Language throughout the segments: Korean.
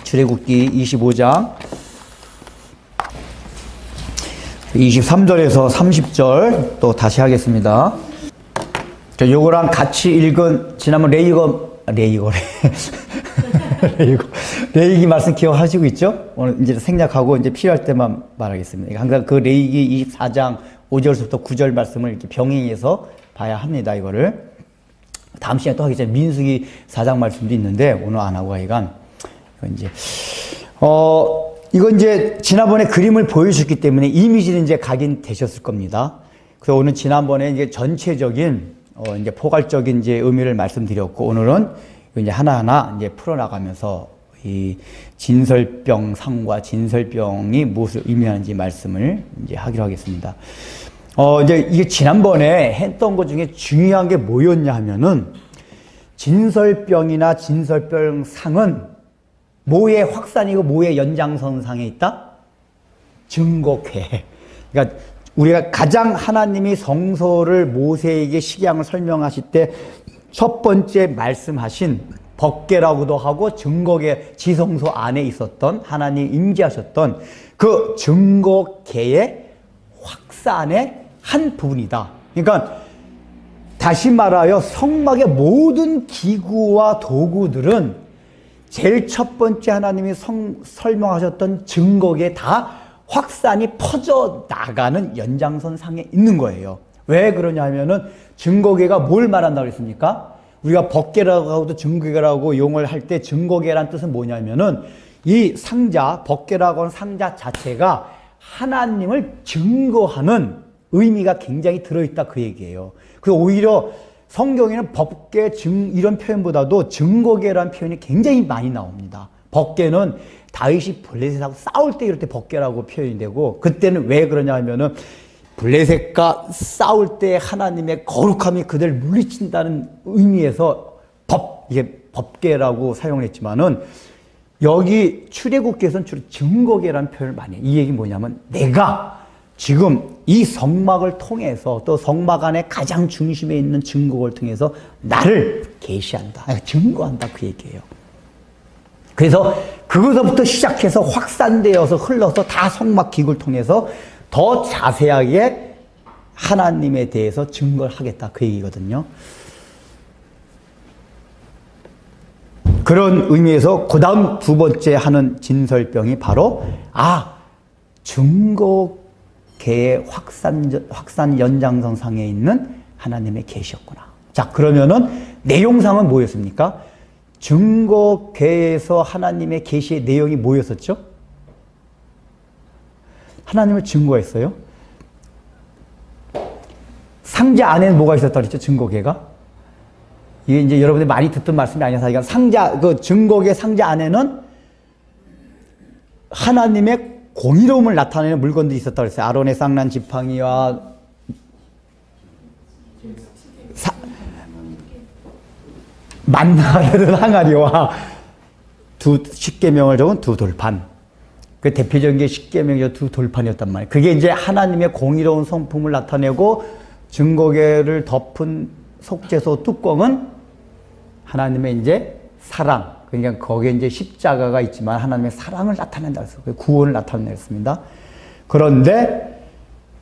출애굽기 25장 23절에서 30절 또 다시 하겠습니다. 요거랑 같이 읽은 지난번 레이기 말씀 기억하시고 있죠? 오늘 이제 생략하고 이제 필요할 때만 말하겠습니다. 항상 그 레이기 24장 5절부터 9절 말씀을 이렇게 병행해서 봐야 합니다. 이거를 다음 시간에 또 하겠지만 민수기 4장 말씀도 있는데 오늘 안 하고 하여간 이건 이제 지난번에 그림을 보여주셨기 때문에 이미지는 이제 각인되셨을 겁니다. 그래서 오늘 지난번에 이제 전체적인 이제 포괄적인 이제 의미를 말씀드렸고 오늘은 이제 하나하나 이제 풀어나가면서 이 진설병 상과 진설병이 무엇을 의미하는지 말씀을 이제 하기로 하겠습니다. 이제 이게 지난번에 했던 것 중에 중요한 게 뭐였냐 하면은 진설병이나 진설병 상은 뭐의 확산이고 뭐의 연장선상에 있다? 증거궤. 그러니까 우리가 가장 하나님이 성소를 모세에게 식양을 설명하실 때 첫 번째 말씀하신 법궤라고도 하고 증거궤 지성소 안에 있었던 하나님 임재하셨던 그 증거궤의 확산의 한 부분이다. 그러니까 다시 말하여 성막의 모든 기구와 도구들은 제일 첫 번째 하나님이 설명하셨던 증거궤에 다 확산이 퍼져 나가는 연장선 상에 있는 거예요. 왜 그러냐 하면은 증거궤가 뭘 말한다고 그랬습니까? 우리가 법궤라고 하고도 증거궤라고 용어를 할 때 증거궤란 뜻은 뭐냐면은 이 상자, 법궤라고 하는 상자 자체가 하나님을 증거하는 의미가 굉장히 들어있다 그 얘기예요. 그래서 오히려 성경에는 법궤 이런 표현보다도 증거궤라는 표현이 굉장히 많이 나옵니다. 법궤는 다윗이 블레셋하고 싸울 때 이럴 때 법궤라고 표현이 되고 그때는 왜 그러냐 하면은 블레셋과 싸울 때 하나님의 거룩함이 그들을 물리친다는 의미에서 이게 법궤라고 사용을 했지만은 여기 출애굽기에서는 주로 증거궤라는 표현을 많이 해요. 이 얘기 뭐냐면 내가 지금 이 성막을 통해서 또 성막 안에 가장 중심에 있는 증거를 통해서 나를 계시한다. 증거한다 그 얘기예요. 그래서 그것부터 시작해서 확산되어서 흘러서 다 성막 기구를 통해서 더 자세하게 하나님에 대해서 증거를 하겠다 그 얘기거든요. 그런 의미에서 그 다음 두 번째 하는 진설병이 바로 증거계의 확산 연장선상에 있는 하나님의 계시였구나. 자, 그러면은 내용상은 뭐였습니까? 증거궤에서 하나님의 계시의 내용이 뭐였었죠? 하나님을 증거했어요. 상자 안에는 뭐가 있었다 그랬죠? 증거궤가. 이게 이제 여러분들이 많이 듣던 말씀이 아니어서 그 증거궤 상자 안에는 하나님의 공의로움을 나타내는 물건들이 있었다 그랬어요. 아론의 쌍난 지팡이와 만나는 항아리와 십계명을 적은 두 돌판. 그 대표적인 게 십계명의 두 돌판이었단 말이에요. 그게 이제 하나님의 공의로운 성품을 나타내고 증거궤를 덮은 속죄소 뚜껑은 하나님의 이제 사랑. 그러니까 거기에 이제 십자가가 있지만 하나님의 사랑을 나타낸다 그랬어요. 구원을 나타냈습니다. 그런데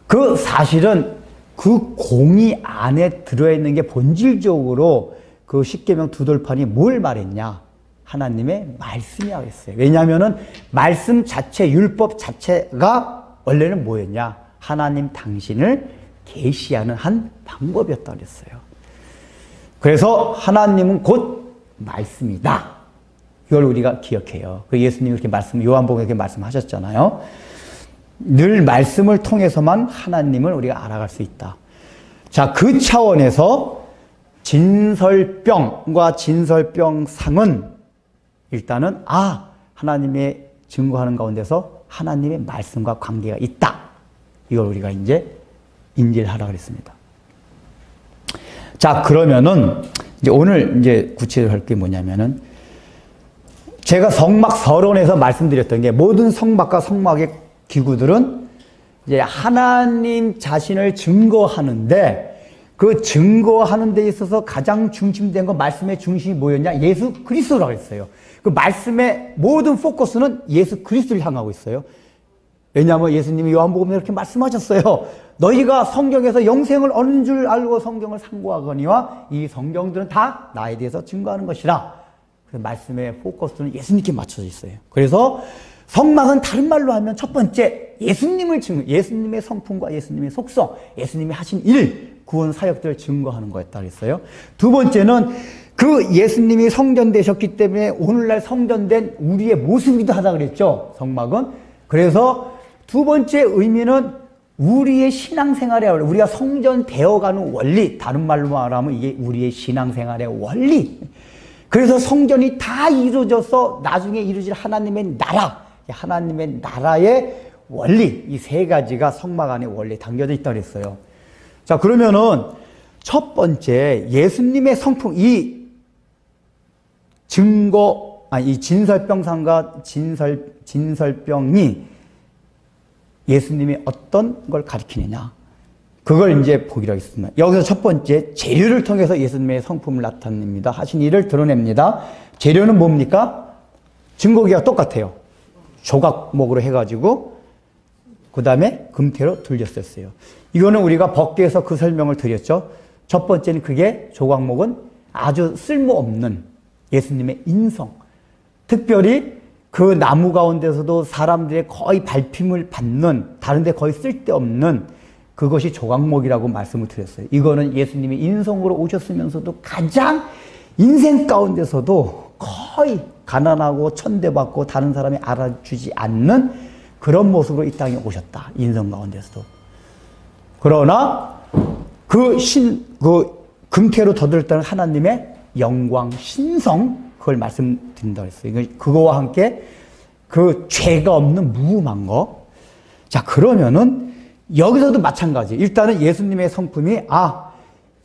그 사실은 그 공의 안에 들어있는 게 본질적으로 그 십계명 두 돌판이 뭘 말했냐? 하나님의 말씀이라고 했어요. 왜냐하면은 말씀 자체, 율법 자체가 원래는 뭐였냐? 하나님 당신을 계시하는 한 방법이었다고 그랬어요. 그래서 하나님은 곧 말씀이다. 이걸 우리가 기억해요. 그 예수님이 이렇게 요한복음에 이렇게 말씀하셨잖아요. 늘 말씀을 통해서만 하나님을 우리가 알아갈 수 있다. 자, 그 차원에서 진설병과 진설병상은 일단은 하나님의 증거하는 가운데서 하나님의 말씀과 관계가 있다. 이걸 우리가 이제 인지를 하라 그랬습니다. 자, 그러면은 이제 오늘 이제 구체적으로 할 게 뭐냐면은 제가 성막 서론에서 말씀드렸던 게 모든 성막과 성막의 기구들은 이제 하나님 자신을 증거하는데 그 증거하는 데 있어서 가장 중심된 건 말씀의 중심이 뭐였냐? 예수 그리스도라고 했어요. 그 말씀의 모든 포커스는 예수 그리스도를 향하고 있어요. 왜냐하면 예수님이 요한복음에 이렇게 말씀하셨어요. 너희가 성경에서 영생을 얻는 줄 알고 성경을 상고하거니와 이 성경들은 다 나에 대해서 증거하는 것이라. 그래서 말씀의 포커스는 예수님께 맞춰져 있어요. 그래서 성막은 다른 말로 하면 첫 번째 예수님을 예수님의 성품과 예수님의 속성, 예수님이 하신 일, 구원 사역들을 증거하는 거였다 그랬어요. 두 번째는 그 예수님이 성전되셨기 때문에 오늘날 성전된 우리의 모습이기도 하다 그랬죠. 성막은. 그래서 두 번째 의미는 우리의 신앙생활의 원리, 우리가 성전되어가는 원리, 다른 말로 말하면 이게 우리의 신앙생활의 원리. 그래서 성전이 다 이루어져서 나중에 이루어질 하나님의 나라, 하나님의 나라의 원리, 이 세 가지가 성막 안에 원리 담겨져 있다고 그랬어요. 자, 그러면은 첫 번째 예수님의 성품, 이 증거, 이 진설병상과 진설병이 예수님이 어떤 걸 가리키느냐, 그걸 이제 보기로 하겠습니다. 여기서 첫 번째 재료를 통해서 예수님의 성품을 나타냅니다. 하신 일을 드러냅니다. 재료는 뭡니까? 증거기가 똑같아요. 조각목으로 해가지고 그 다음에 금태로 들렸었어요. 이거는 우리가 법계에서 그 설명을 드렸죠. 첫 번째는 그게 조각목은 아주 쓸모없는 예수님의 인성, 특별히 그 나무 가운데서도 사람들의 거의 밟힘을 받는, 다른데 거의 쓸데없는 그것이 조각목이라고 말씀을 드렸어요. 이거는 예수님이 인성으로 오셨으면서도 가장 인생 가운데서도 거의 가난하고 천대받고 다른 사람이 알아주지 않는 그런 모습으로 이 땅에 오셨다. 인성 가운데서도. 그러나 그 금태로 더들었다는 하나님의 영광, 신성, 그걸 말씀드린다고 했어요. 그거와 함께 그 죄가 없는 무음한 거. 자, 그러면은 여기서도 마찬가지. 일단은 예수님의 성품이,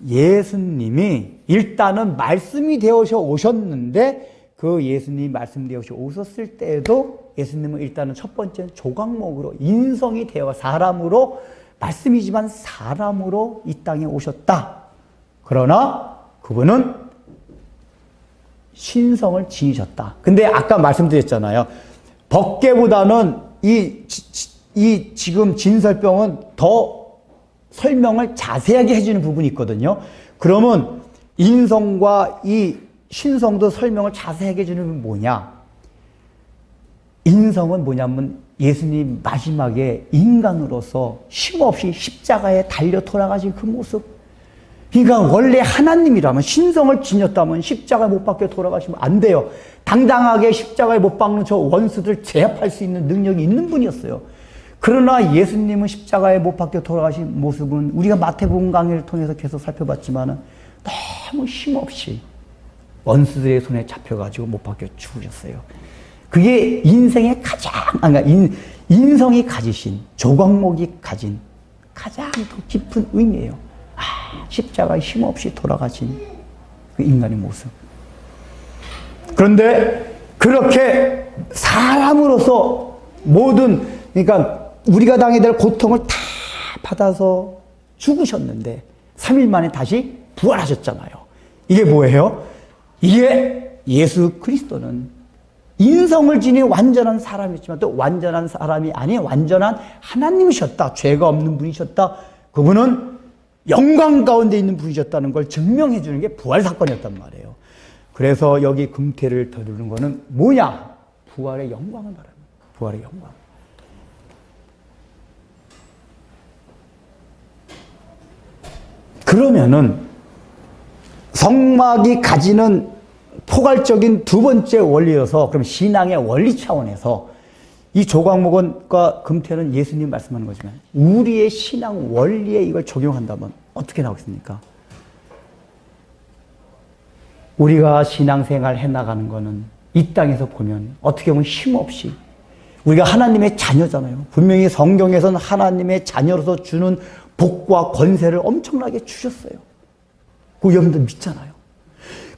예수님이 일단은 말씀이 되어서 오셨는데 그 예수님이 말씀 되어서 오셨을 때에도 예수님은 일단은 첫 번째는 조각목으로 인성이 되어 사람으로, 말씀이지만 사람으로 이 땅에 오셨다. 그러나 그분은 신성을 지니셨다. 근데 아까 말씀드렸잖아요. 법계보다는 이 지금 진설병은 더 설명을 자세하게 해주는 부분이 있거든요. 그러면 인성과 이 신성도 설명을 자세하게 해주는 부분이 뭐냐? 인성은 뭐냐면 예수님 마지막에 인간으로서 쉼없이 십자가에 달려 돌아가신 그 모습. 그러니까 원래 하나님이라면, 신성을 지녔다면 십자가에 못 박혀 돌아가시면 안 돼요. 당당하게 십자가에 못 박는 저 원수들 제압할 수 있는 능력이 있는 분이었어요. 그러나 예수님은 십자가에 못 박혀 돌아가신 모습은 우리가 마태복음 강의를 통해서 계속 살펴봤지만은 너무 쉼없이 원수들의 손에 잡혀가지고 못 박혀 죽으셨어요. 그게 인생의 가장, 인성이 가지신, 조각목이 가진 가장 더 깊은 의미예요. 십자가에 힘없이 돌아가신 그 인간의 모습. 그런데 그렇게 사람으로서 모든, 그러니까 우리가 당해야 될 고통을 다 받아서 죽으셨는데 3일 만에 다시 부활하셨잖아요. 이게 뭐예요? 이게 예수 그리스도는 인성을 지닌 완전한 사람이었지만 또 완전한 사람이 아닌 완전한 하나님이셨다. 죄가 없는 분이셨다. 그분은 영광 가운데 있는 분이셨다는 걸 증명해 주는 게 부활 사건이었단 말이에요. 그래서 여기 금태를 더두는 거는 뭐냐? 부활의 영광을 말합니다. 부활의 영광. 그러면은 성막이 가지는 포괄적인 두 번째 원리여서, 그럼 신앙의 원리 차원에서 이 조각목과 금태는 예수님 말씀하는 거지만 우리의 신앙 원리에 이걸 적용한다면 어떻게 나오겠습니까? 우리가 신앙생활 해나가는 거는 이 땅에서 보면 어떻게 보면 힘없이, 우리가 하나님의 자녀잖아요. 분명히 성경에서는 하나님의 자녀로서 주는 복과 권세를 엄청나게 주셨어요. 그 여러분들 믿잖아요.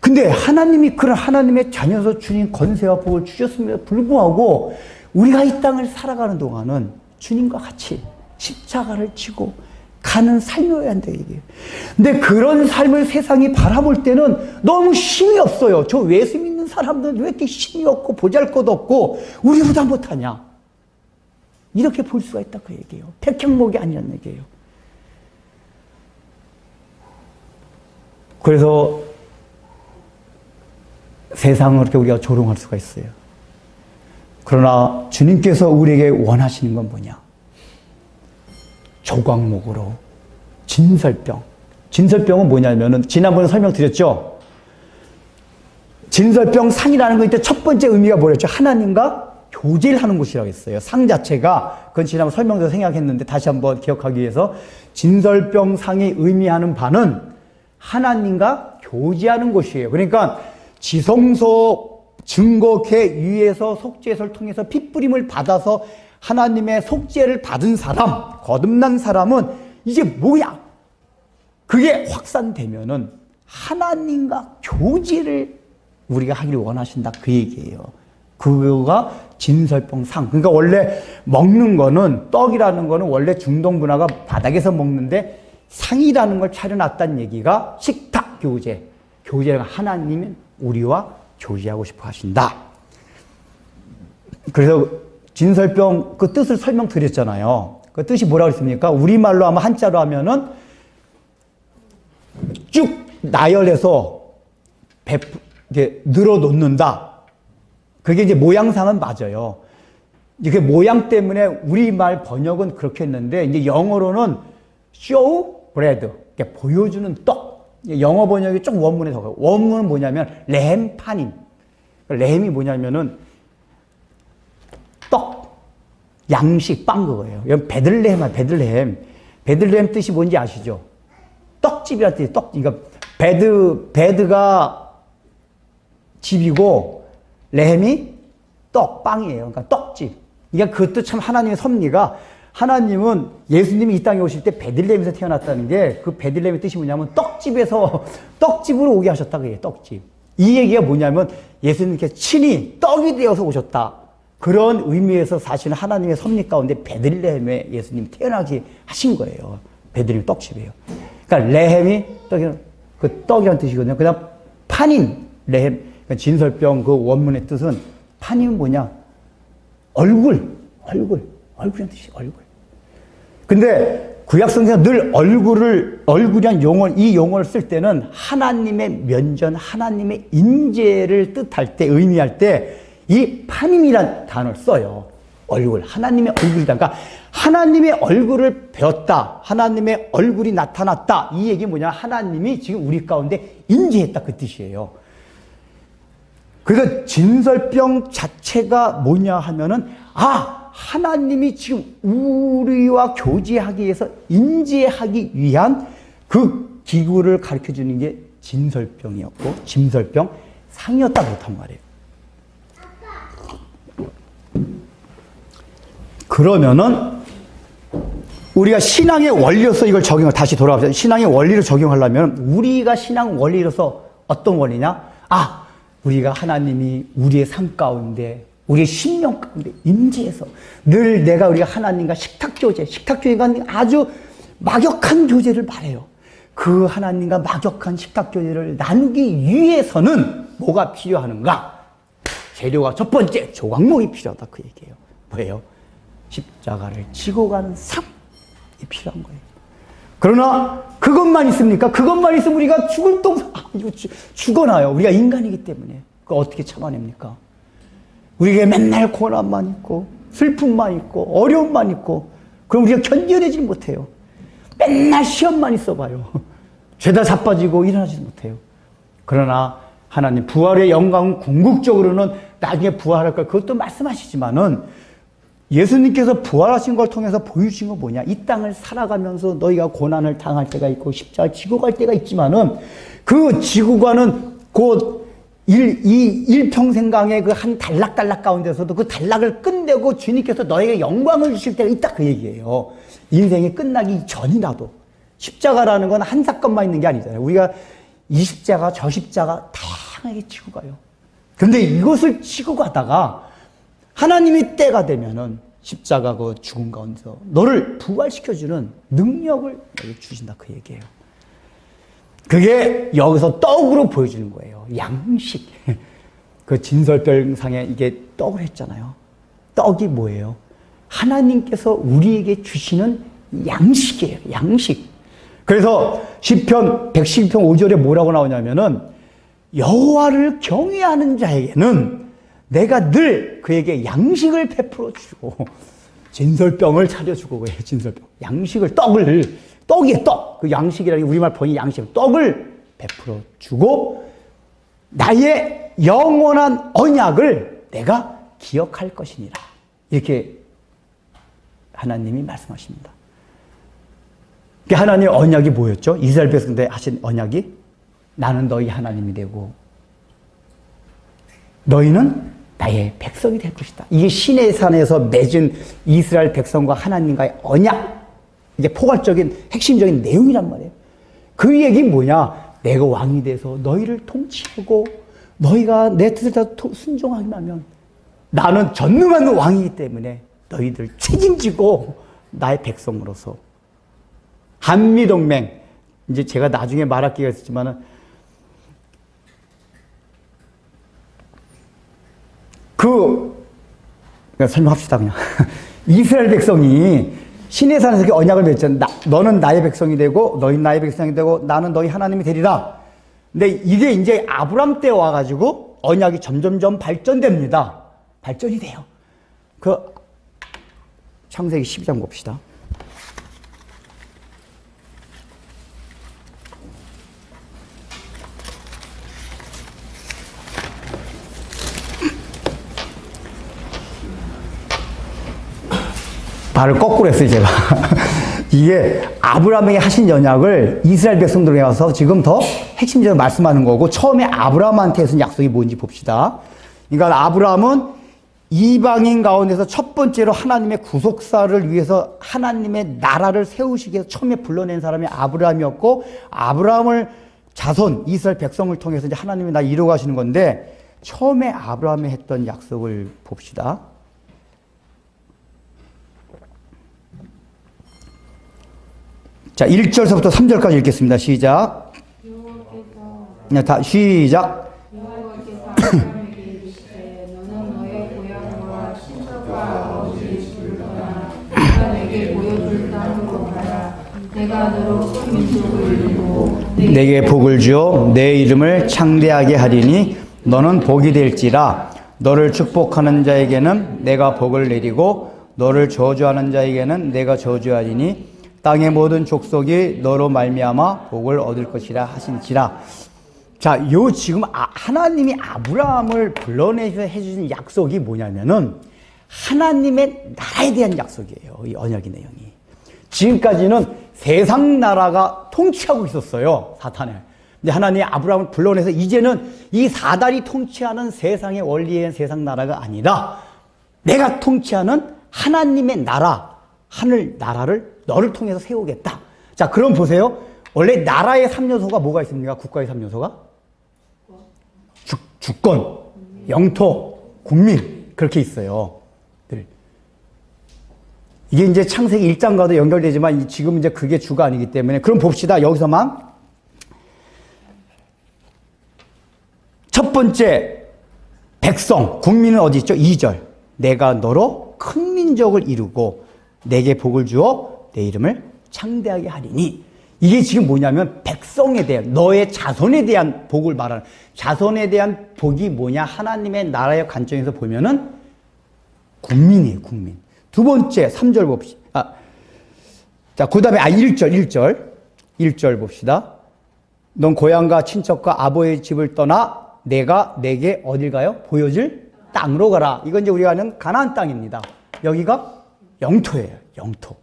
근데 하나님이 그런 하나님의 자녀로서 주신 권세와 복을 주셨음에도 불구하고 우리가 이 땅을 살아가는 동안은 주님과 같이 십자가를 지고 가는 삶이어야 한다 이게. 근데 그런 삶을 세상이 바라볼 때는 너무 힘이 없어요. 저 예수 믿는 사람들은 왜 이렇게 힘이 없고 보잘것없고 우리보다 못하냐. 이렇게 볼 수가 있다 그 얘기예요. 백향목이 아니란 얘기예요. 그래서 세상을 그렇게 우리가 조롱할 수가 있어요. 그러나 주님께서 우리에게 원하시는 건 뭐냐? 조각목으로 진설병. 진설병은 뭐냐면은 지난번에 설명드렸죠. 진설병 상이라는 거 이때 첫 번째 의미가 뭐였죠? 하나님과 교제를 하는 곳이라고 했어요. 상 자체가 그건 지난번 설명도 생각했는데 다시 한번 기억하기 위해서 진설병 상이 의미하는 바는 하나님과 교제하는 곳이에요. 그러니까 지성소 증거계 위에서 속죄소를 통해서 핏부림을 받아서 하나님의 속죄를 받은 사람, 거듭난 사람은 이제 뭐야? 그게 확산되면은 하나님과 교제를 우리가 하기를 원하신다 그 얘기예요. 그거가 진설병상. 그러니까 원래 먹는 거는 떡이라는 거는 원래 중동 문화가 바닥에서 먹는데 상이라는 걸 차려놨다는 얘기가 식탁 교제. 교제가 하나님은 우리와 교제하고 싶어 하신다. 그래서 진설병 그 뜻을 설명드렸잖아요. 그 뜻이 뭐라고 했습니까? 우리말로 하면 한자로 하면은 쭉 나열해서 이렇게 늘어놓는다. 그게 이제 모양상은 맞아요. 이게 모양 때문에 우리말 번역은 그렇게 했는데 이제 영어로는 show bread, 보여주는 떡. 영어 번역이 좀 원문에 더 가요. 원문은 뭐냐면 레헴 파님. 레헴이 뭐냐면은 떡, 양식, 빵 그거예요. 여기 베들레헴이야, 베들레헴. 베들레헴 뜻이 뭔지 아시죠? 떡집이라는 뜻이에요. 떡. 그러니까 베드가 집이고 레헴이 떡, 빵이에요. 그러니까 떡집. 그러니까 그것도 참 하나님의 섭리가 하나님은 예수님이 이 땅에 오실 때 베들레헴에서 태어났다는 게 그 베들레헴의 뜻이 뭐냐면 떡집에서 떡집으로 오게 하셨다 그래요. 떡집. 이 얘기가 뭐냐면 예수님께서 친히 떡이 되어서 오셨다. 그런 의미에서 사실은 하나님의 섭리 가운데 베들레헴에 예수님이 태어나게 하신 거예요. 베들레헴 떡집이에요. 그러니까 레헴이 떡이 그 떡이라는 뜻이거든요. 그다음 파님 레헴. 그러니까 진설병 그 원문의 뜻은 파님은 뭐냐? 얼굴이라는 뜻이에요. 얼굴. 근데 구약성경에서 늘 얼굴이란 용어, 이 용어를 쓸 때는 하나님의 면전, 하나님의 임재를 뜻할 때, 의미할 때, 이 파님이란 단어를 써요. 얼굴. 하나님의 얼굴이다. 그러니까 하나님의 얼굴을 배웠다. 하나님의 얼굴이 나타났다. 이 얘기 뭐냐? 하나님이 지금 우리 가운데 임재했다. 그 뜻이에요. 그래서 진설병 자체가 뭐냐 하면은, 하나님이 지금 우리와 교제하기 위해서 임재하기 위한 그 기구를 가르쳐 주는 게 진설병이었고, 진설병 상이었다. 그렇단 말이에요. 그러면은, 우리가 신앙의 원리로서 이걸 다시 돌아가서 신앙의 원리를 적용하려면, 우리가 신앙 원리로서 어떤 원리냐? 우리가 하나님이 우리의 삶 가운데, 우리의 심령 가운데 임재해서 늘 우리가 하나님과 식탁교제가 아주 막역한 교제를 말해요. 그 하나님과 막역한 식탁교제를 나누기 위해서는 뭐가 필요하는가? 재료가 첫 번째, 조각목이 필요하다. 그 얘기예요. 뭐예요? 십자가를 지고 가는 삶이 필요한 거예요. 그러나 그것만 있습니까? 그것만 있으면 우리가 죽을 동상 죽어나요. 우리가 인간이기 때문에. 그거 어떻게 참아냅니까? 우리에게 맨날 고난만 있고 슬픔만 있고 어려움만 있고 그럼 우리가 견뎌내지 못해요. 맨날 시험만 있어봐요. 죄다 자빠지고 일어나지 못해요. 그러나 하나님 부활의 영광은 궁극적으로는 나중에 부활할 걸 그것도 말씀하시지만은 예수님께서 부활하신 걸 통해서 보여주신 건 뭐냐? 이 땅을 살아가면서 너희가 고난을 당할 때가 있고 십자가 지고 갈 때가 있지만은 그 지고 가는 곧 일평생강의 그 한 단락 가운데서도 그 단락을 끝내고 주님께서 너에게 영광을 주실 때가 있다. 그 얘기예요. 인생이 끝나기 전이라도. 십자가라는 건 한 사건만 있는 게 아니잖아요. 우리가 이 십자가, 저 십자가 다양하게 지고 가요. 근데 이것을 지고 가다가 하나님이 때가 되면은 십자가 그 죽음 가운데서 너를 부활시켜주는 능력을 너에게 주신다, 그 얘기예요. 그게 여기서 떡으로 보여주는 거예요. 양식. 그 진설병상에 이게 떡을 했잖아요. 떡이 뭐예요? 하나님께서 우리에게 주시는 양식이에요. 양식. 그래서 시편 111편 5절에 뭐라고 나오냐면은 여호와를 경외하는 자에게는 내가 늘 그에게 양식을 베풀어 주고 진설병을 차려주고, 그래요. 진설병. 양식을, 떡이에요, 떡. 그 양식이라는 게 우리말 번역 양식, 떡을 베풀어 주고 나의 영원한 언약을 내가 기억할 것이니라. 이렇게 하나님이 말씀하십니다. 하나님의 언약이 뭐였죠? 이스라엘 백성들에 하신 언약이 나는 너희 하나님이 되고 너희는 나의 백성이 될 것이다. 이게 시내산에서 맺은 이스라엘 백성과 하나님과의 언약, 이게 포괄적인 핵심적인 내용이란 말이에요. 그 얘기 뭐냐? 내가 왕이 돼서 너희를 통치하고 너희가 내 뜻을 다 순종하기만 하면 나는 전능한 왕이기 때문에 너희들 책임지고 나의 백성으로서 한미동맹, 이제 제가 나중에 말할 기회가 있었지만은 그냥 설명합시다, 그냥. 이스라엘 백성이 시내산에서 언약을 맺잖아. 너는 나의 백성이 되고, 너희는 나의 백성이 되고, 나는 너희 하나님이 되리라. 근데 이게 이제 아브람 때 와가지고 언약이 점점점 발전됩니다. 발전이 돼요. 창세기 12장 봅시다. 말을 거꾸로 했어요, 제가. 이게 아브라함에게 하신 언약을 이스라엘 백성들에게 와서 지금 더 핵심적으로 말씀하는 거고, 처음에 아브라함한테 했던 약속이 뭔지 봅시다. 그러니까 아브라함은 이방인 가운데서 첫 번째로 하나님의 구속사를 위해서 하나님의 나라를 세우시기 위해서 처음에 불러낸 사람이 아브라함이었고, 아브라함을 자손, 이스라엘 백성을 통해서 이제 하나님이 나 이루어 가시는 건데, 처음에 아브라함이 했던 약속을 봅시다. 자, 1절서부터 3절까지 읽겠습니다. 시작. 시작. 여호와께서 아브라함에게 이르시되 너는 너의 고향과 친척과 아버지의 집을 떠나 내가 내게 보여줄 땅으로 가라. 내가 너로 큰 민족을 이루고 내게 복을 주어 내 이름을 창대하게 하리니 너는 복이 될지라. 너를 축복하는 자에게는 내가 복을 내리고 너를 저주하는 자에게는 내가 저주하리니 땅의 모든 족속이 너로 말미암아 복을 얻을 것이라 하신지라. 자, 요 지금 하나님이 아브라함을 불러내서 해주신 약속이 뭐냐면은 하나님의 나라에 대한 약속이에요. 이 언약의 내용이. 지금까지는 세상 나라가 통치하고 있었어요, 사탄을. 근데 하나님이 아브라함을 불러내서 이제는 이 사단이 통치하는 세상의 원리에 대한 세상 나라가 아니라 내가 통치하는 하나님의 나라, 하늘 나라를 너를 통해서 세우겠다. 자, 그럼 보세요. 원래 나라의 3요소가 뭐가 있습니까? 국가의 3요소가? 주권, 영토, 국민. 그렇게 있어요. 이게 이제 창세기 1장과도 연결되지만 지금 이제 그게 주가 아니기 때문에. 그럼 봅시다. 여기서만. 첫 번째, 백성, 국민은 어디 있죠? 2절. 내가 너로 큰 민족을 이루고 내게 복을 주어 내 이름을 창대하게 하리니. 이게 지금 뭐냐면 백성에 대한, 너의 자손에 대한 복을 말하는, 자손에 대한 복이 뭐냐? 하나님의 나라의 관점에서 보면은 국민이에요, 국민. 두 번째, 3절 봅시다. 자, 그 다음에 1절 봅시다. 넌 고향과 친척과 아버지의 집을 떠나 내가 내게 어딜 가요? 보여줄 땅으로 가라. 이건 이제 우리가 아는 가나안 땅입니다. 여기가 영토예요, 영토.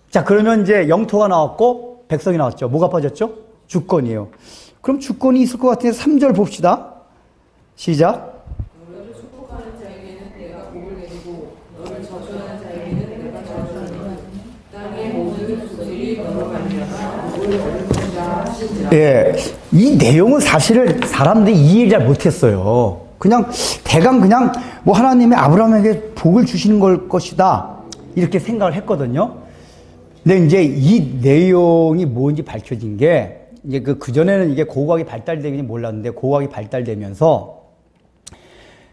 자, 그러면 이제 영토가 나왔고 백성이 나왔죠. 뭐가 빠졌죠? 주권이에요. 그럼 주권이 있을 것 같아서 3절 봅시다. 시작. 너를 축복하는 자에게는 내가 복을 내리고 너를 저주하는 자에게는 내가 저주하리니 땅의 모든 족속이 너로 말미암아 복을 얻을 것이라 하신지라. 예, 이 내용은 사실은 사람들이 이해를 잘 못했어요. 그냥 대강 그냥 뭐 하나님이 아브라함에게 복을 주시는 걸 것이다 이렇게 생각을 했거든요. 근데 이제 이 내용이 뭔지 밝혀진 게 이제 그 전에는 이게 고고학이 발달되긴 몰랐는데 고고학이 발달되면서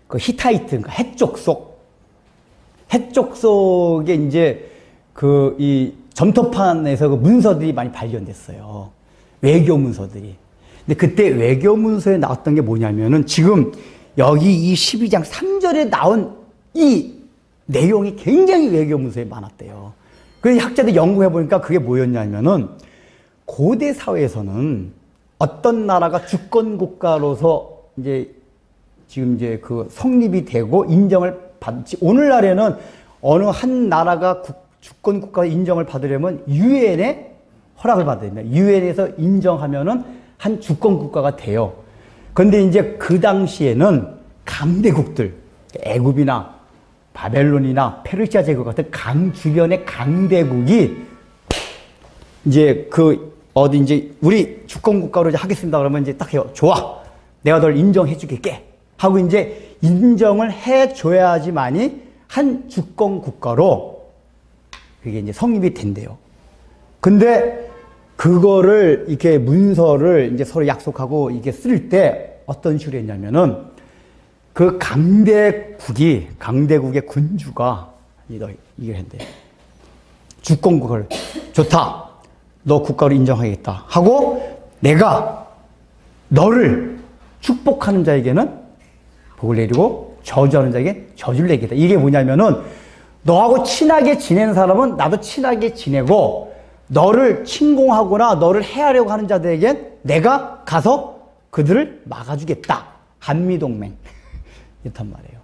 그 히타이트 그러니까 해족속에 이제 그 이 점토판에서 그 문서들이 많이 발견됐어요. 외교 문서들이. 근데 그때 외교 문서에 나왔던 게 뭐냐면은 지금 여기 이 12장 3절에 나온 이 내용이 굉장히 외교 문서에 많았대요. 그래서 학자들이 연구해 보니까 그게 뭐였냐면은 고대 사회에서는 어떤 나라가 주권 국가로서 이제 지금 이제 그 성립이 되고 인정을 받지, 오늘날에는 어느 한 나라가 주권 국가 인정을 받으려면 유엔의 허락을 받아야 됩니다. 유엔에서 인정하면은 한 주권 국가가 돼요. 그런데 이제 그 당시에는 강대국들, 애굽이나 바벨론이나 페르시아 제국 같은 강 주변의 강대국이 이제 그 어디 이제 우리 주권 국가로 이제 하겠습니다 그러면 이제 딱 해요. 좋아, 내가 널 인정해 줄게 하고 이제 인정을 해 줘야지만이 한 주권 국가로 그게 이제 성립이 된대요. 근데 그거를 이렇게 문서를 이제 서로 약속하고 이게 쓸 때 어떤 식으로 했냐면은 그 강대국의 군주가 이걸 한대. 주권국을 좋다. 너 국가로 인정하겠다. 하고 내가 너를 축복하는 자에게는 복을 내리고 저주하는 자에게 저주를 내겠다. 이게 뭐냐면은 너하고 친하게 지내는 사람은 나도 친하게 지내고 너를 침공하거나 너를 해하려고 하는 자들에겐 내가 가서 그들을 막아주겠다. 한미동맹. 이렇단 말이에요.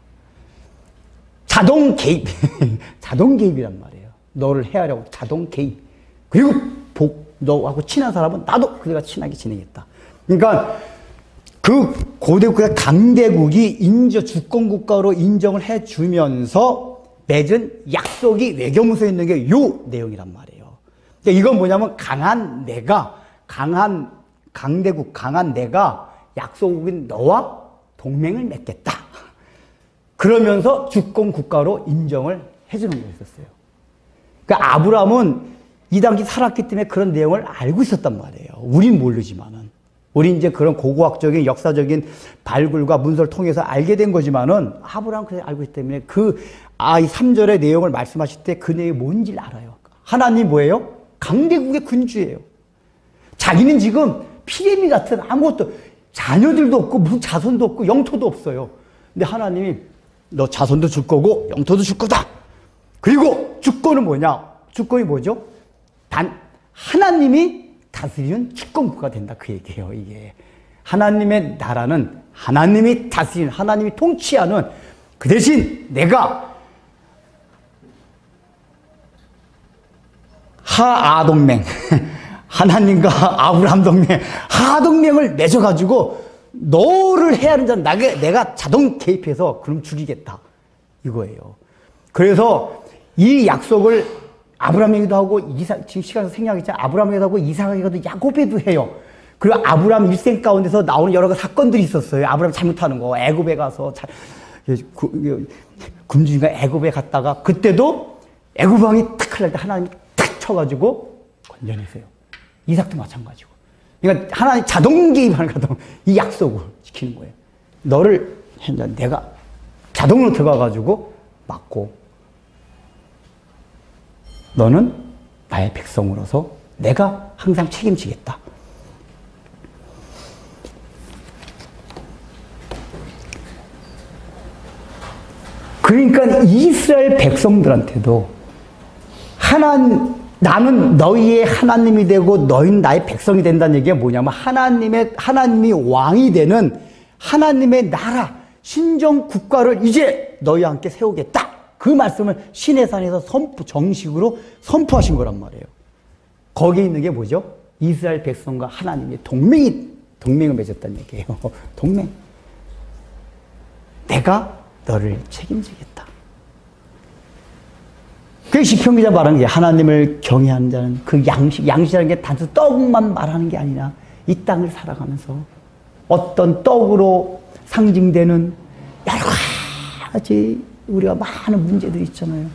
자동 개입. 자동 개입이란 말이에요. 너를 해하려고 자동 개입. 그리고 너하고 친한 사람은 나도 그들과 친하게 지내겠다. 그러니까 그 고대국가 강대국이 주권국가로 인정을 해주면서 맺은 약속이 외교문서에 있는 게 요 내용이란 말이에요. 그러니까 이건 뭐냐면 강한 강대국, 강한 내가 약속인 너와 동맹을 맺겠다. 그러면서 주권국가로 인정을 해주는 거였었어요. 그러니까 아브라함은 이 당시 살았기 때문에 그런 내용을 알고 있었단 말이에요. 우린 모르지만은. 우린 이제 그런 고고학적인 역사적인 발굴과 문서를 통해서 알게 된 거지만은 아브라함은 그냥 알고 있기 때문에 이 3절의 내용을 말씀하실 때 그 내용이 뭔지를 알아요. 하나님 뭐예요? 강대국의 군주예요. 자기는 지금 피레미 같은 아무것도 자녀들도 없고 무슨 자손도 없고 영토도 없어요. 근데 하나님이 너 자손도 줄 거고 영토도 줄 거다. 그리고 주권은 뭐냐? 주권이 뭐죠? 하나님이 다스리는 주권국가가 된다. 그 얘기예요. 이게 하나님의 나라는 하나님이 다스리는, 하나님이 통치하는, 그 대신 내가 하아동맹 하나님과 아브라함 동맹, 하동맹을 맺어가지고 너를 해야 하는 자는 내가 자동 개입해서 그럼 죽이겠다. 이거예요. 그래서 이 약속을 아브라함에게도 하고 지금 시간에서 생략했잖아요. 아브라함에게도 하고 이삭에게도 야곱에도 해요. 그리고 아브라함 일생 가운데서 나오는 여러 사건들이 있었어요. 아브라함 잘못하는 거, 애굽에 가서 굶주니까 애굽에 갔다가 그때도 애굽 왕이 탁 할 때 하나님이 탁 쳐가지고 건져내세요. 이삭도 마찬가지고. 그러니까 하나님 자동 개입하는 거다. 이 약속을 지키는 거예요. 너를 내가 자동으로 들어가가지고 막고 너는 나의 백성으로서 내가 항상 책임지겠다. 그러니까 이스라엘 백성들한테도 나는 너희의 하나님이 되고 너희는 나의 백성이 된다는 얘기가 뭐냐면 하나님이 왕이 되는 하나님의 나라, 신정 국가를 이제 너희와 함께 세우겠다. 그 말씀을 시내산에서 정식으로 선포하신 거란 말이에요. 거기에 있는 게 뭐죠? 이스라엘 백성과 하나님의 동맹을 맺었다는 얘기예요. 동맹. 내가 너를 책임지겠다. 그 시편 기자 말하는 게 하나님을 경외하는 자는 그 양식이라는 게 단순 떡만 말하는 게 아니라 이 땅을 살아가면서 어떤 떡으로 상징되는 여러 가지 우리가 많은 문제들이 있잖아요.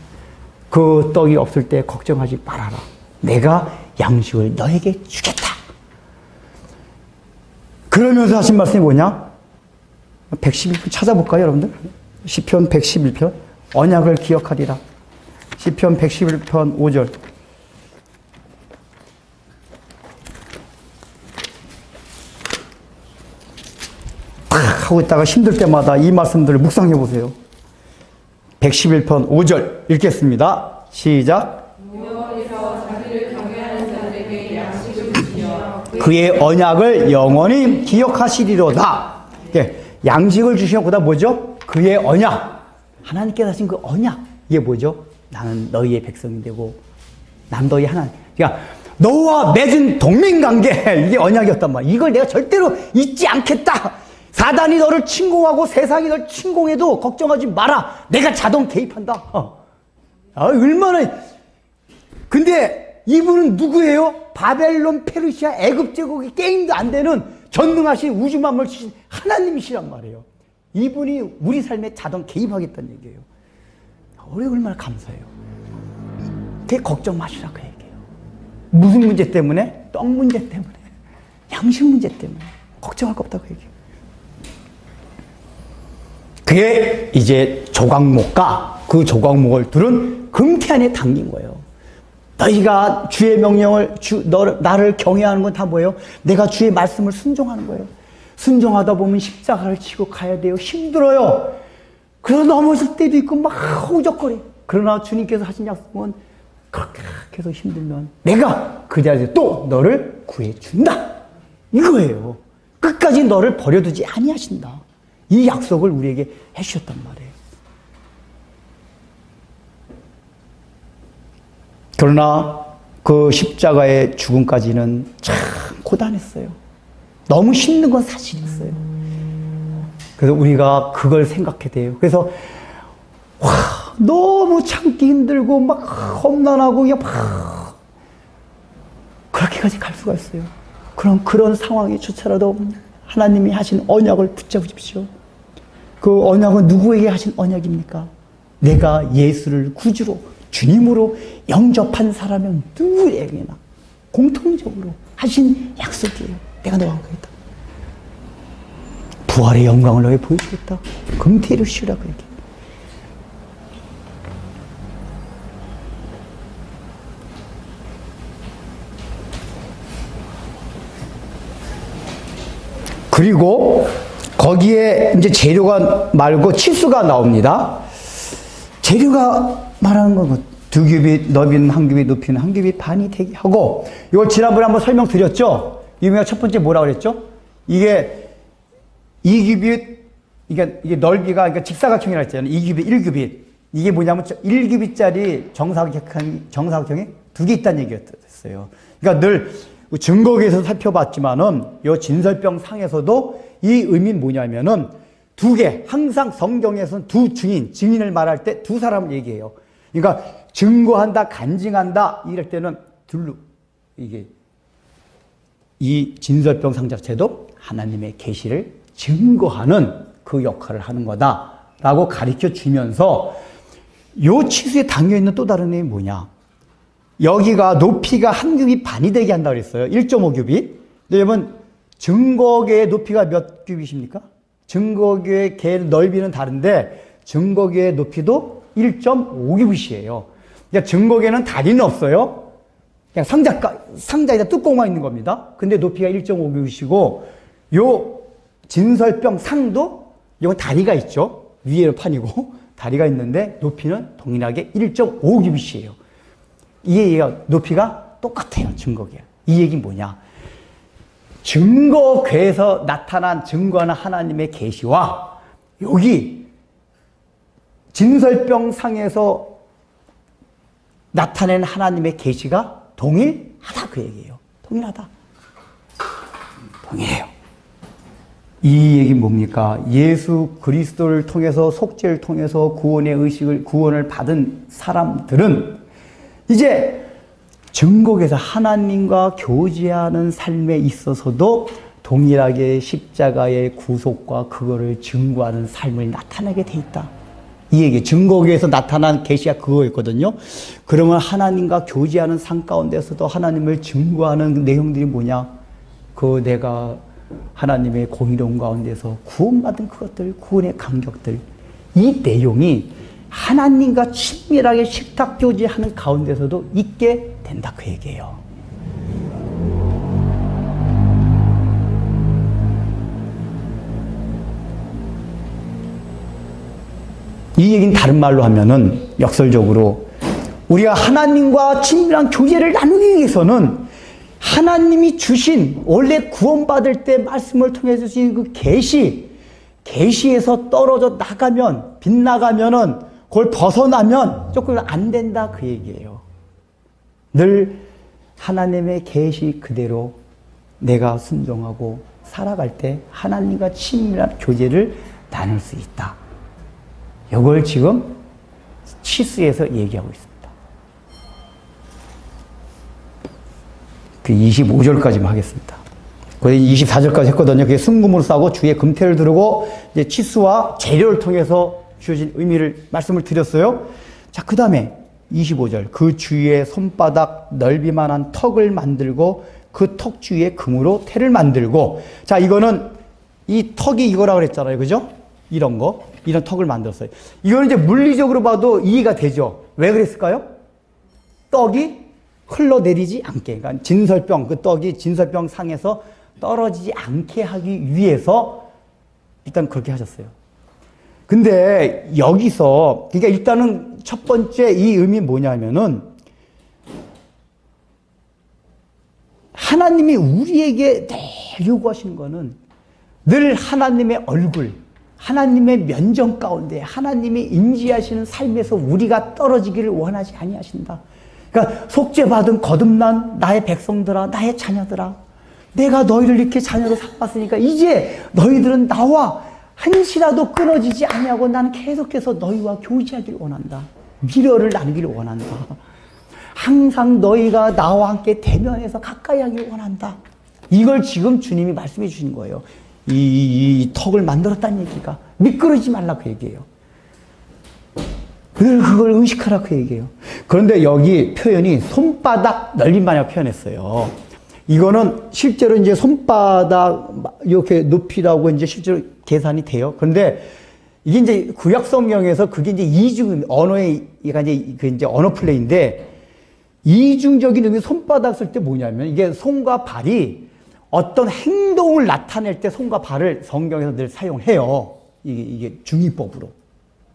그 떡이 없을 때 걱정하지 말아라. 내가 양식을 너에게 주겠다. 그러면서 하신 말씀이 뭐냐? 111편 찾아볼까요, 여러분들? 시편 111편. 언약을 기억하리라. 시편 111편 5절. 탁 하고 있다가 힘들 때마다 이 말씀들을 묵상해 보세요. 111편 5절 읽겠습니다. 시작. 그의 언약을 영원히 기억하시리로다. 양식을 주시면 그다음 뭐죠? 그의 언약. 하나님께서 하신 그 언약. 이게 뭐죠? 나는 너희의 백성이 되고 난 너희 하나님. 그러니까 너와 맺은 동맹관계, 이게 언약이었단 말이야. 이걸 내가 절대로 잊지 않겠다. 사단이 너를 침공하고 세상이 너를 침공해도 걱정하지 마라. 내가 자동 개입한다. 얼마나. 근데 이분은 누구예요? 바벨론, 페르시아, 애굽 제국이 게임도 안 되는 전능하신 우주 만물 주신 하나님이시란 말이에요. 이분이 우리 삶에 자동 개입하겠다는 얘기예요. 우리 얼마나 감사해요. 되게 걱정 마시라 그 얘기예요. 무슨 문제 때문에? 떡 문제 때문에, 양식 문제 때문에 걱정할 거 없다고 얘기해요. 그게 이제 조각목과 그 조각목을 둘은 금태 안에 담긴 거예요. 너희가 주의 명령을, 나를 경외하는 건 다 뭐예요? 내가 주의 말씀을 순종하는 거예요. 순종하다 보면 십자가를 지고 가야 돼요. 힘들어요. 그래서 넘어질 때도 있고 막 허우적거려. 그러나 주님께서 하신 약속은 그렇게 계속 힘들면 내가 그 자리에서 또 너를 구해준다. 이거예요. 끝까지 너를 버려두지 아니하신다. 이 약속을 우리에게 해주셨단 말이에요. 그러나 그 십자가의 죽음까지는 참 고단했어요. 너무 힘든 건 사실이었어요. 그래서 우리가 그걸 생각해야 돼요. 그래서 너무 참기 힘들고 막 험난하고 막 그렇게까지 갈 수가 있어요. 그런 상황에 조차라도 하나님이 하신 언약을 붙잡으십시오. 그 언약은 누구에게 하신 언약입니까? 내가 예수를 구주로 주님으로 영접한 사람은 누구에게나 공통적으로 하신 약속이에요. 내가 너와 함께 있다. 부활의 영광을 너에게 보여주겠다. 금태를 씌우라고 얘기해. 그리고 거기에 이제 재료가 말고 치수가 나옵니다. 재료가 말하는 건 2규빗, 너비는 1규빗, 높이는 1규빗 반이 되게 하고, 이걸 지난번에 한번 설명드렸죠? 유명한 첫 번째 뭐라 그랬죠? 이게 2규빗, 이게 넓이가, 그러니까 직사각형이라 했잖아요. 2규빗, 1규빗. 이게 뭐냐면 1규빗짜리 정사각형이 2개 있다는 얘기였어요. 그러니까 늘 증거계에서 살펴봤지만은 이 진설병 상에서도 이 의미는 뭐냐면은 2개, 항상 성경에서는 두 증인을 말할 때 두 사람을 얘기해요. 그러니까 증거한다, 간증한다 이럴 때는 둘로 이게 이 진설병 상 자체도 하나님의 계시를 증거하는 그 역할을 하는 거다라고 가르쳐 주면서 요 치수에 담겨 있는 또 다른 의미는 뭐냐? 여기가 높이가 1규빗 반이 되게 한다고 그랬어요. 1.5규빗. 여러분 증거계의 높이가 몇 규빗입니까? 증거계의 넓이는 다른데 증거계의 높이도 1.5규빗이에요. 그러니까 증거계는 다리는 없어요. 그냥 상자에다 뚜껑만 있는 겁니다. 근데 높이가 1.5규빗이고 요 진설병 상도 이건 다리가 있죠. 위에는 판이고 다리가 있는데 높이는 동일하게 1.5규빗이에요. 이 높이가 똑같아요. 증거계야. 이 얘기는 뭐냐? 증거궤에서 나타난 증거하는 하나님의 계시와 여기 진설병 상에서 나타낸 하나님의 계시가 동일하다 그 얘기예요. 동일하다. 동일해요. 이 얘기는 뭡니까? 예수 그리스도를 통해서 속죄를 통해서 구원을 받은 사람들은 이제 증거에서 하나님과 교제하는 삶에 있어서도 동일하게 십자가의 구속과 그거를 증거하는 삶을 나타내게 돼 있다. 이 얘기, 증거교에서 나타난 계시가 그거였거든요. 그러면 하나님과 교제하는 삶 가운데서도 하나님을 증거하는 내용들이 뭐냐? 그 내가 하나님의 공의로운 가운데서 구원받은 그것들, 구원의 감격들, 이 내용이 하나님과 친밀하게 식탁 교제하는 가운데서도 있게 된다 그 얘기예요. 이 얘기는 다른 말로 하면은 역설적으로 우리가 하나님과 친밀한 교제를 나누기 위해서는 하나님이 주신 원래 구원받을 때 말씀을 통해 주신 그 계시에서 떨어져 나가면 빗나가면은 그걸 벗어나면 조금 안 된다 그 얘기예요. 늘 하나님의 계시 그대로 내가 순종하고 살아갈 때 하나님과 친밀한 교제를 나눌 수 있다. 이걸 지금 치수에서 얘기하고 있습니다. 그 25절까지만 하겠습니다. 거의 24절까지 했거든요. 그게 순금으로 싸고 주에 금태를 두르고 이제 치수와 재료를 통해서 주어진 의미를 말씀을 드렸어요. 자, 그 다음에 25절. 그 주위에 손바닥 넓이만한 턱을 만들고 그 턱 주위에 금으로 태를 만들고, 자, 이거는 이 턱이 이거라고 그랬잖아요. 그죠? 이런 거. 이런 턱을 만들었어요. 이거는 이제 물리적으로 봐도 이해가 되죠. 왜 그랬을까요? 떡이 흘러내리지 않게, 그러니까 진설병, 그 떡이 진설병 상에서 떨어지지 않게 하기 위해서 일단 그렇게 하셨어요. 근데 여기서, 그러니까 일단은 첫 번째 이 의미 뭐냐면은 하나님이 우리에게 늘 요구하시는 거는 늘 하나님의 얼굴, 하나님의 면전 가운데 하나님이 임재하시는 삶에서 우리가 떨어지기를 원하지 아니하신다. 그러니까 속죄받은 거듭난 나의 백성들아, 나의 자녀들아, 내가 너희를 이렇게 자녀로 삼았으니까 이제 너희들은 나와 한시라도 끊어지지 아니하고 나는 계속해서 너희와 교제하기를 원한다. 미래를 나누기를 원한다. 항상 너희가 나와 함께 대면해서 가까이 하기를 원한다. 이걸 지금 주님이 말씀해 주신 거예요. 이 턱을 만들었다는 얘기가 미끄러지지 말라 그 얘기예요. 늘 그걸 의식하라 그 얘기예요. 그런데 여기 표현이 손바닥 넓이만이라고 표현했어요. 이거는 실제로 이제 손바닥 이렇게 높이라고 이제 실제로 계산이 돼요. 그런데 이게 이제 구약 성경에서 그게 이제 이중 언어의 이제 언어 플레이인데, 이중적인 의미 손바닥 쓸 때 뭐냐면 이게 손과 발이 어떤 행동을 나타낼 때 손과 발을 성경에서 늘 사용해요. 이게 중의법으로.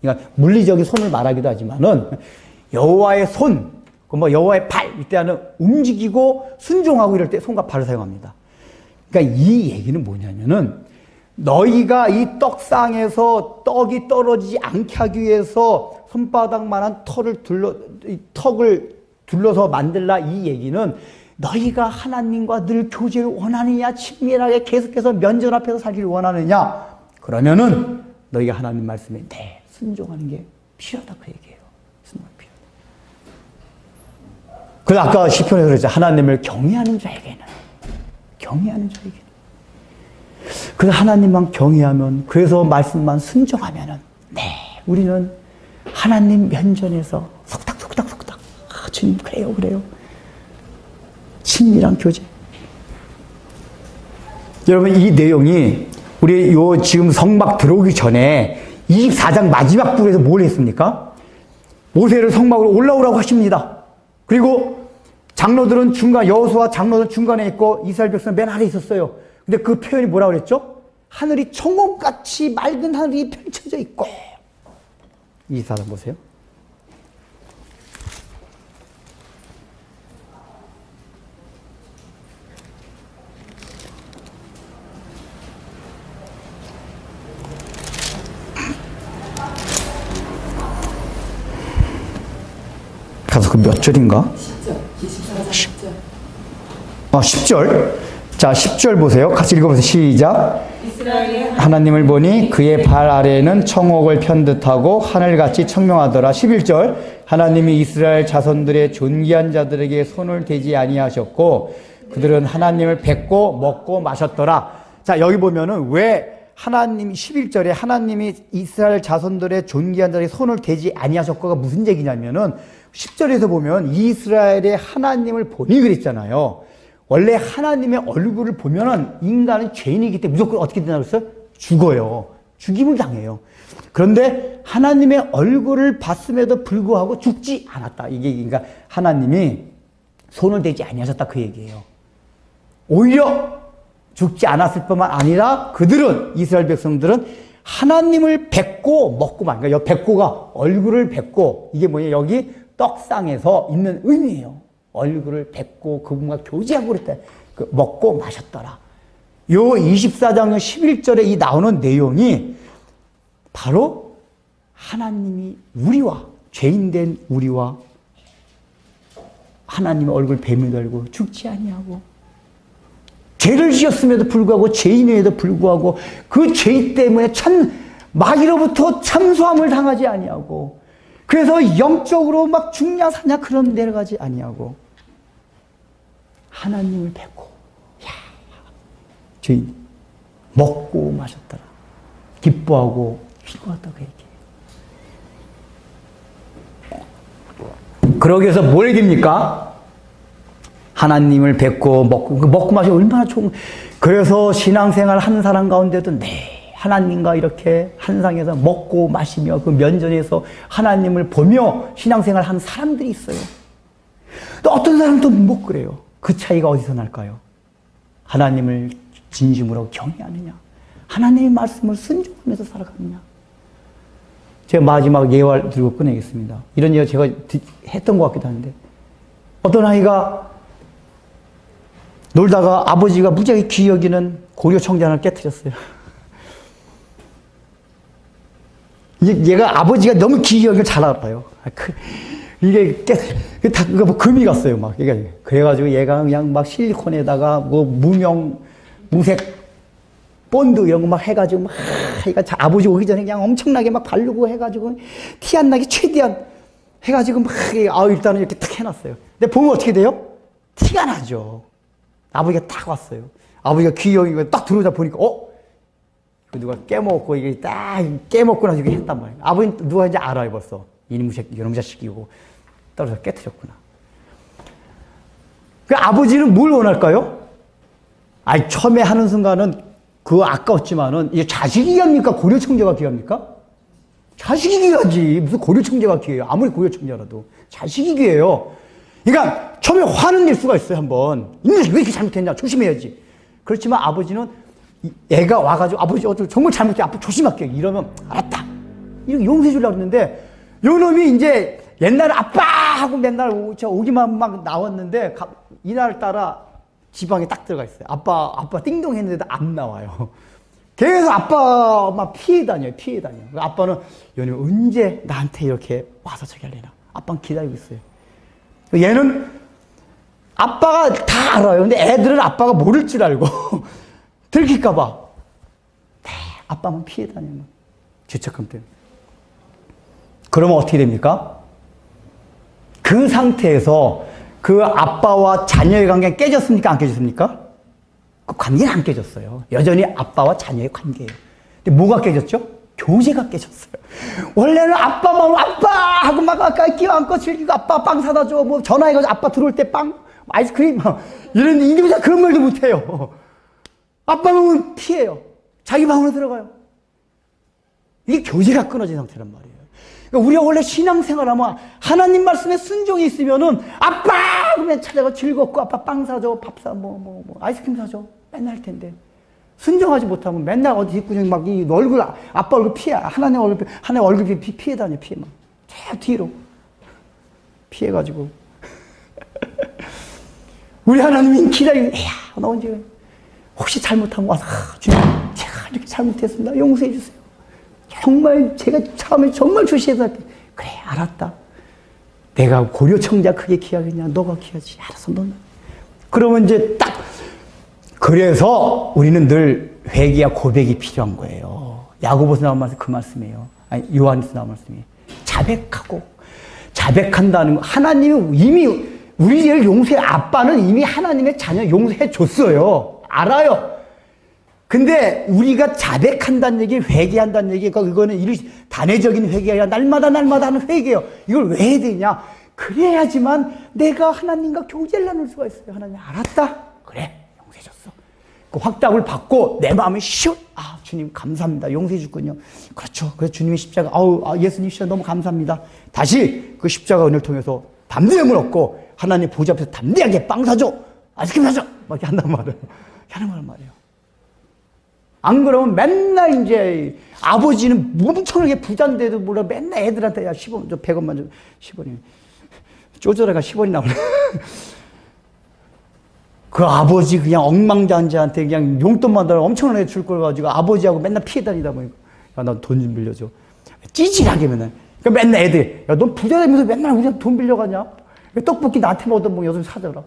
그러니까 물리적인 손을 말하기도 하지만은 여호와의 손, 뭐 여호와의 발 이때는 움직이고 순종하고 이럴 때 손과 발을 사용합니다. 그러니까 이 얘기는 뭐냐면은 너희가 이 떡상에서 떡이 떨어지지 않게 하기 위해서 손바닥만한 턱을 둘러서 만들라 이 얘기는 너희가 하나님과 늘 교제를 원하느냐, 친밀하게 계속해서 면전 앞에서 살기를 원하느냐, 그러면은 너희가 하나님 말씀에 순종하는 게 필요하다 그 얘기예요. 순종이 필요하다. 그래서 아까 시편에서 그랬죠. 하나님을 경외하는 자에게는, 그래서 하나님만 경외하면, 그래서 말씀만 순종하면은 우리는 하나님 면전에서 속닥 주님 그래요 친밀한 교제. 여러분, 이 내용이 우리 지금 성막 들어오기 전에 24장 마지막 부분에서 뭘 했습니까? 모세를 성막으로 올라오라고 하십니다. 그리고 장로들은 여호수아 장로들은 중간에 있고 이스라엘 백성은 맨 아래에 있었어요. 근데 그 표현이 뭐라고 그랬죠? 하늘이 청옥같이 맑은 하늘이 펼쳐져 있고. 24장 보세요. 가서 그 몇 절인가? 10절. 10절. 자, 10절 보세요. 같이 읽어보세요. 시작. 하나님을 보니 그의 발 아래에는 청옥을 편듯하고 하늘같이 청명하더라. 11절. 하나님이 이스라엘 자손들의 존귀한 자들에게 손을 대지 아니하셨고 그들은 하나님을 뵙고 먹고 마셨더라. 자, 여기 보면은 왜 하나님 11절에 하나님이 이스라엘 자손들의 존귀한 자리에 손을 대지 아니하셨고가 무슨 얘기냐면은 10절에서 보면 이스라엘의 하나님을 보니 그랬잖아요. 원래 하나님의 얼굴을 보면은 인간은 죄인이기 때문에 무조건 어떻게 된다고 했어요? 죽어요. 죽임을 당해요. 그런데 하나님의 얼굴을 봤음에도 불구하고 죽지 않았다. 이게 그러니까 하나님이 손을 대지 아니하셨다 그 얘기예요. 오히려 죽지 않았을 뿐만 아니라 그들은 이스라엘 백성들은 하나님을 뵙고 먹고만 그러니까 뵙고가 얼굴을 뵙고 이게 뭐냐 여기 떡상에서 있는 의미예요. 얼굴을 뵙고 그분과 교제하고 그랬다. 그 먹고 마셨더라. 요 24장 11절에 이 나오는 내용이 바로 하나님이 우리와 죄인된 우리와 하나님의 얼굴 뱀이 들고 죽지 아니하고 죄를 지었음에도 불구하고 죄인에도 불구하고 그 죄 때문에 마귀로부터 참소함을 당하지 아니하고 그래서 영적으로 막 죽냐 사냐 그런 내려가지 아니하고 하나님을 뵙고 죄인 먹고 마셨더라. 기뻐하고 즐거웠다고 얘기해요. 그러기 위해서 뭘 얘기입니까? 하나님을 뵙고 먹고 마시고 얼마나 좋은 그래서 신앙생활 한 사람 가운데도 하나님과 이렇게 한상에서 먹고 마시며 그 면전에서 하나님을 보며 신앙생활 하는 사람들이 있어요. 또 어떤 사람도 못 그래요. 그 차이가 어디서 날까요? 하나님을 진심으로 경외하느냐 하나님의 말씀을 순종하면서 살아가느냐. 제가 마지막 예화를 들고 끝내겠습니다. 이런 예화 제가 했던 것 같기도 한데 어떤 아이가 놀다가 아버지가 무지하게 귀히 여기는 고려 청자를 깨뜨렸어요. 얘가 아버지가 너무 귀히 여기를 잘 알아요. 이게 다 뭐 금이 갔어요. 막 그래가지고 얘가 그냥 막 실리콘에다가 뭐 무색 본드 이런 거 막 해가지고 막 얘가 아버지 오기 전에 그냥 엄청나게 막 바르고 해가지고 티 안 나게 최대한 해가지고 막 일단은 이렇게 탁 해놨어요. 근데 보면 어떻게 돼요? 티가 나죠. 아버지가 딱 왔어요. 아버지가 귀히 여긴 거 딱 들어오자 보니까 누가 깨먹고 이게 딱 깨먹고 나서 이렇게 했단 말이에요. 아버지는 누가 이제 알아요 벌써. 이놈 자식이고 떨어져 깨뜨렸구나. 그 아버지는 뭘 원할까요? 처음에 하는 순간은 그거 아까웠지만은 이게 자식이 귀합니까? 고려 청자가 귀합니까? 자식이 귀하지. 무슨 고려 청자가 귀해요. 아무리 고려 청자라도 자식이 귀해요. 그러니까 처음에 화는 낼 수가 있어요. 한번 왜 이렇게 잘못했냐 조심해야지. 그렇지만 아버지는 애가 와가지고 아버지 정말 잘못해 아빠 조심할게 이러면 알았다 이렇게 용서해 주려고 했는데 요 놈이 이제 옛날에 아빠 하고 맨날 오기만 막 나왔는데 이날따라 지방에 딱 들어가 있어요. 아빠 띵동 했는데도 안 나와요. 계속 아빠 막 피해 다녀요. 아빠는 요놈 언제 나한테 이렇게 와서 저기 할래나. 아빠는 기다리고 있어요. 얘는 아빠가 다 알아요. 근데 애들은 아빠가 모를 줄 알고 들킬까봐 아빠만 피해 다니는 죄책감 때문에. 그러면 어떻게 됩니까? 그 상태에서 그 아빠와 자녀의 관계가 깨졌습니까? 안 깨졌습니까? 그 관계는 안 깨졌어요. 여전히 아빠와 자녀의 관계예요. 근데 뭐가 깨졌죠? 교제가 깨졌어요. 원래는 아빠만 아빠 하고 막 끼어안고 즐기고 아빠 빵 사다 줘. 뭐 전화해가지고 아빠 들어올 때 빵, 아이스크림 이런 인디부자 그런 말도 못해요. 아빠 보면 피해요. 자기 방으로 들어가요. 이게 교제가 끊어진 상태란 말이에요. 그러니까 우리가 원래 신앙생활하면 하나님 말씀에 순종이 있으면은 아빠 그러면 찾아가 즐겁고 아빠 빵 사줘, 밥 사, 아이스크림 사줘 맨날 할 텐데 순종하지 못하면 맨날 어디 뒷구녕 막 이 얼굴 아빠 얼굴 피해 하나님 얼굴 피해 다녀 피해만 저 뒤로 피해가지고 우리 하나님이 기다리고 나 언제 혹시 잘못한 거 와서 주님 제가 이렇게 잘못했습니다. 용서해 주세요. 정말 제가 처음에 정말 조시해서 그래 알았다. 내가 고려 청자 크게 귀하겠냐? 너가 귀하지. 알았어 너는. 그러면 이제 딱 그래서 우리는 늘 회개와 고백이 필요한 거예요. 야고보서 나온 말씀 그 말씀이에요. 아니 요한에서 나온 말씀이에요. 자백한다는 거. 하나님은 이미 우리를 용서해. 아빠는 이미 하나님의 자녀 용서해 줬어요. 알아요. 근데 우리가 자백한다는 얘기, 회개한다는 얘기가 그거는 단회적인 회개가 아니라 날마다 하는 회개예요. 이걸 왜 해야 되냐? 그래야지만 내가 하나님과 교제를 나눌 수가 있어요. 하나님 알았다. 그래, 용서해줬어. 그 확답을 받고 내 마음이 주님 감사합니다. 용서해줬군요. 그렇죠. 그래서 주님의 십자가, 예수님 십자가 너무 감사합니다. 다시 그 십자가 은혜를 통해서 담대함을 얻고 하나님 보좌 앞에서 담대하게 빵 사줘. 아이스크림 사줘. 막 이렇게 한단 말이에요. 하는 말이에요. 안 그러면 맨날 이제 아버지는 엄청나게 부자인데도 몰라 맨날 애들한테 야 10원, 저 100원만 좀 10원이 쪼저라가 10원이 나오네. 그 아버지 그냥 억망자한테 그냥 용돈만 달라 엄청나게 줄 걸 가지고 아버지하고 맨날 피해 다니다 보니까 야, 나 돈 좀 빌려줘. 찌질하게 맨날. 그러니까 맨날 애들 야, 넌 부자 되면서 맨날 우리한테 돈 빌려가냐? 떡볶이 나한테만 얻어먹으면 요즘 사줘라.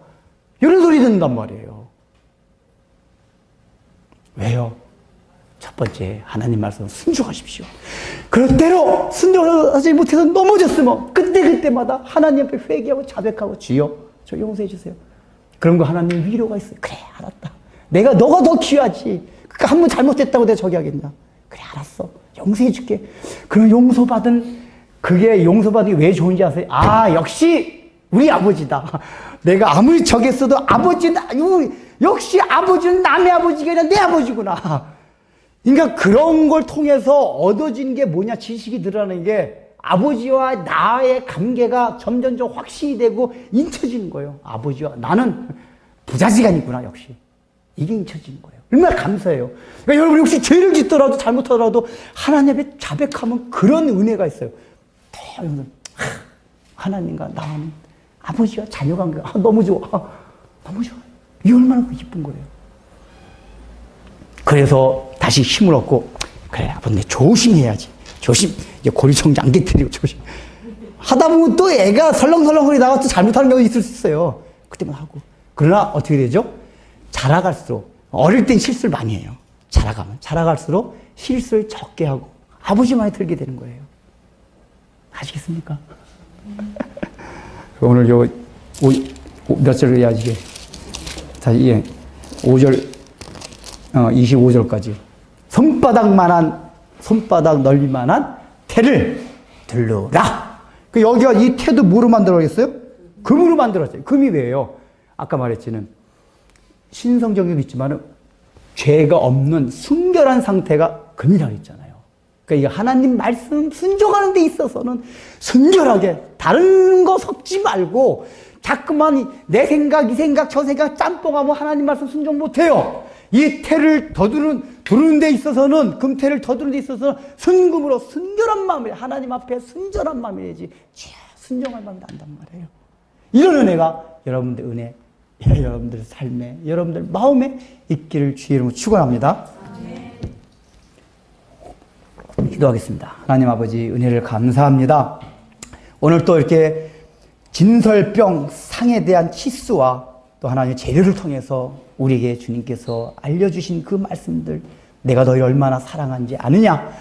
이런 소리 듣는단 말이에요. 왜요? 첫 번째, 하나님 말씀 순종하십시오. 그럴 대로 순종하지 못해서 넘어졌으면 그때마다 하나님 앞에 회개하고 자백하고 주여, 저 용서해 주세요. 그런 거 하나님 위로가 있어요. 그래, 알았다. 너가 더 귀하지. 그러니까 한 번 잘못했다고 내가 저기 하겠냐. 그래, 알았어. 용서해 줄게. 그럼 그게 용서받은 게 왜 좋은지 아세요? 역시 우리 아버지다. 내가 아무리 저기 했어도 역시 아버지는 남의 아버지가 아니라 내 아버지구나. 그러니까 그런 걸 통해서 얻어진 게 뭐냐, 지식이 늘어나는 게 아버지와 나의 관계가 점점 확신이 되고 인쳐지는 거예요. 아버지와 나는 부자지간이구나, 역시. 이게 인쳐지는 거예요. 얼마나 감사해요. 그러니까 여러분 혹시 죄를 짓더라도 잘못하더라도 하나님 앞에 자백하면 그런 은혜가 있어요. 하나님과 나는 아버지와 자녀 관계가 너무 좋아. 너무 좋아. 이게 얼마나 기쁜 거예요. 그래서 다시 힘을 얻고 그래, 아버님 조심해야지. 조심. 이제 고리청장 안 깨뜨리고 조심. 하다 보면 또 애가 설렁설렁거리다가 또 잘못하는 경우도 있을 수 있어요. 그때만 하고. 그러나 어떻게 되죠? 자라갈수록, 어릴 땐 실수를 많이 해요. 자라갈수록 실수를 적게 하고 아버지만이 들게 되는 거예요. 아시겠습니까? 오늘 몇 절을 해야지, 이게. 자, 5절, 25절까지. 손바닥 넓이만한 태를 들르라. 여기가 이 태도 뭐로 만들어졌어요? 금으로 만들었어요. 금이 왜요? 아까 말했지는 신성적이도 있지만 죄가 없는 순결한 상태가 금이라고 했잖아요. 그러니까 이 하나님 말씀 순종하는 데 있어서는 순결하게 다른 거 섞지 말고 자꾸만 내 생각, 이 생각, 저 생각 짬뽕하면 하나님 말씀 순종 못해요. 이 태를 두르는 데 있어서는, 금태를 더두르는 데 있어서는 순금으로 순결한 마음을, 하나님 앞에 순전한 마음이야지 순종할 마음이 난단 말이에요. 이런 은혜가 여러분들 은혜, 여러분들 삶에, 여러분들 마음에 있기를 주의 이름으로 축원합니다. 기도하겠습니다. 하나님 아버지, 은혜를 감사합니다. 오늘 또 이렇게 진설병 상에 대한 치수와 또 하나님의 재료를 통해서 우리에게 주님께서 알려주신 그 말씀들, 내가 너희를 얼마나 사랑한지 아느냐?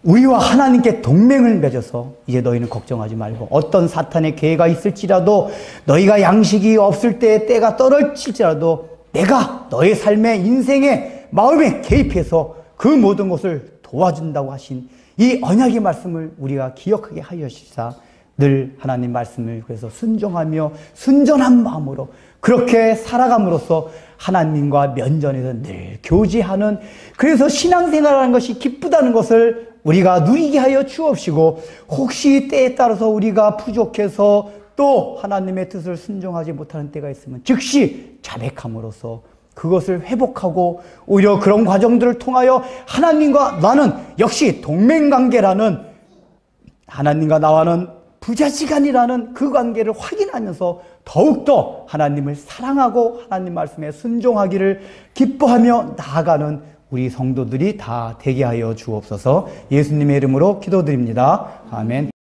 우리와 하나님께 동맹을 맺어서 이제 너희는 걱정하지 말고 어떤 사탄의 계획가 있을지라도, 너희가 양식이 없을 때 때가 떨어질지라도 내가 너의 삶에, 인생에, 마음에 개입해서 그 모든 것을 도와준다고 하신 이 언약의 말씀을 우리가 기억하게 하여주시사 늘 하나님 말씀을 그래서 순종하며 순전한 마음으로 그렇게 살아감으로써 하나님과 면전에서 늘 교제하는, 그래서 신앙생활하는 것이 기쁘다는 것을 우리가 누리게 하여 주옵시고, 혹시 때에 따라서 우리가 부족해서 또 하나님의 뜻을 순종하지 못하는 때가 있으면 즉시 자백함으로써 그것을 회복하고, 오히려 그런 과정들을 통하여 하나님과 나는 역시 동맹관계라는, 하나님과 나와는 부자지간이라는 그 관계를 확인하면서 더욱더 하나님을 사랑하고 하나님 말씀에 순종하기를 기뻐하며 나아가는 우리 성도들이 다 되게 하여 주옵소서. 예수님의 이름으로 기도드립니다. 아멘.